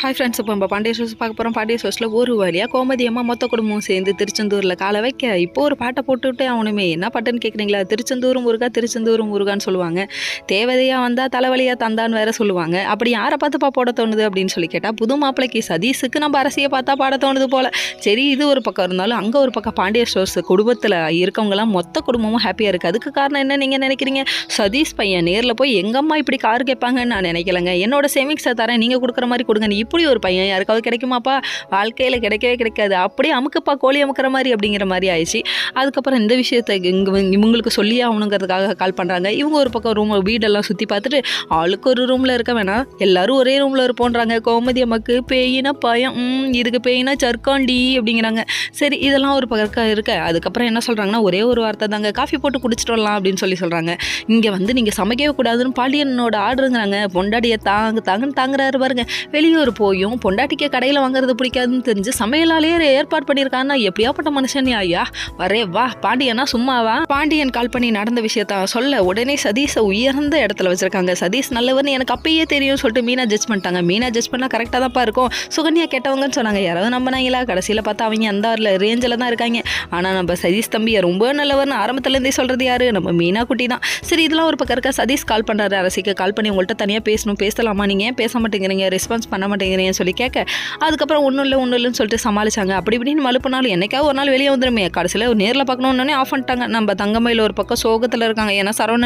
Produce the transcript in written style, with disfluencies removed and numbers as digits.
Hi friends, இப்போ நம்ம Pandya shows பார்க்க போகிறோம். பாண்டிய ஷோஸில் ஒரு வழியாக கோமதி அம்மா மொத்த குடும்பமும் சேர்ந்து திருச்செந்தூரில் காலை வைக்க இப்போ ஒரு பாட்டை போட்டுவிட்டே அவனுமே என்ன பாட்டுன்னு கேட்குறீங்களா? திருச்செந்தூர் முருகா திருச்செந்தூர் முருகான்னு சொல்லுவாங்க. தேவதையாக வந்தால் தலைவலியாக தந்தான்னு வேற சொல்லுவாங்க. அப்படி யாரை பார்த்துப்பா போட தோணுது அப்படின்னு சொல்லி கேட்டால், புது மாப்பிள்ளைக்கு சதீஷுக்கு நம்ம அரசியை பார்த்தா பாட தோணுது போல். சரி, இது ஒரு பக்கம் இருந்தாலும் அங்கே ஒரு பக்கம் பாண்டிய ஷோஸ் குடும்பத்தில் இருக்கவங்களாம் மொத்த குடும்பமும் ஹாப்பியாக இருக்குது. அதுக்கு காரணம் என்ன நீங்கள் நினைக்கிறீங்க? சதீஷ் பையன் நேரில் போய் எங்கம்மா இப்படி கார் கேட்பாங்கன்னு நான் நினைக்கலங்க. என்னோட சேவிங்ஸை தரேன், நீங்கள் கொடுக்குற மாதிரி கொடுங்க. இப்படி ஒரு பையன் யாருக்காவது கிடைக்குமாப்பா? வாழ்க்கையில் கிடைக்கவே கிடைக்காது. அப்படியே அமுக்குப்பா, கோழி அமுக்கிற மாதிரி அப்படிங்கிற மாதிரி ஆயிடுச்சு. அதுக்கப்புறம் இந்த விஷயத்தை இவங்களுக்கு சொல்லியே ஆகணுங்கிறதுக்காக கால் பண்ணுறாங்க. இவங்க ஒரு பக்கம் ரூம் வீடெல்லாம் சுற்றி பார்த்துட்டு, ஆளுக்கு ஒரு ரூமில் இருக்க வேணாம், எல்லாரும் ஒரே ரூமில் இருப்போன்றாங்க. கோமதி அம்மாக்கு பேயினா பயம், இதுக்கு பேயினா சர்க்காண்டி அப்படிங்கிறாங்க. சரி, இதெல்லாம் ஒரு பக்கம் இருக்க அதுக்கப்புறம் என்ன சொல்கிறாங்கன்னா, ஒரே ஒரு வார்த்தை தாங்க, காஃபி போட்டு குடிச்சிட்டு வரலாம் அப்படின்னு சொல்கிறாங்க. இங்கே வந்து நீங்கள் சமைக்கவே கூடாதுன்னு பாண்டியனோட ஆர்டருங்கிறாங்க. பொண்டாடியை தாங்கன்னு தாங்குறாரு பாருங்க. வெளியூர் போயும் பொண்டாட்டிக்கு கடையில் வாங்குறது பிடிக்காதுன்னு தெரிஞ்சு சமையலாலேயே ஏற்பாடு பண்ணியிருக்காங்கன்னா எப்படியாப்பட்ட மனுஷன் ஐயா? வரே வா, பாண்டியனா சும்மாவா? பாண்டியன் கால் பண்ணி நடந்த விஷயத்த சொல்ல உடனே சதீஷை உயர்ந்த இடத்துல வச்சிருக்காங்க. சதீஷ் நல்லவர்னு எனக்கு அப்பயே தெரியும் சொல்லிட்டு மீனா ஜட்ஜ் பண்ணிட்டாங்க. மீனா ஜட்ஜ் பண்ணால் கரெக்டாக தான்ப்பா இருக்கும். சுகன்யா கேட்டவங்கன்னு சொன்னாங்க. யாராவது நம்பினாங்களா? கடைசியில் பார்த்தா அவங்க அந்த ரேஞ்சில் தான் இருக்காங்க. ஆனால் நம்ம சதீஷ் தம்பியை ரொம்ப நல்லவர்னு ஆரம்பத்துலேருந்தே சொல்கிறது யாரு? நம்ம மீனா குட்டி தான். சரி, இதெல்லாம் ஒரு பக்கம் இருக்க. சதீஷ் கால் பண்ணுறாரு அரசிக்கு. கால் பண்ணி உங்கள்கிட்ட தனியாக பேசலாமா? நீங்கள் ஏன் பேச மாட்டேங்கிறீங்க, ரெஸ்பான்ஸ் பண்ண மாட்டேங்கிறீங்கன்னு சொல்லி கேட்க, அதுக்கப்புறம் ஒன்றும் இல்லைன்னு சொல்லிட்டு சமாளிச்சாங்க. அப்படி இப்படின்னு மழுப்பினாலும் என்னைக்காவது ஒரு நாள் வெளியே வந்துடுமே. கடைசியில் நேரில் பார்க்கணுன்னே ஆஃப் பண்ணிட்டாங்க. நம்ம தங்கமயில் ஒரு பக்கம் சோகத்தில் இருக்காங்க. ஏன்னா சரவணன்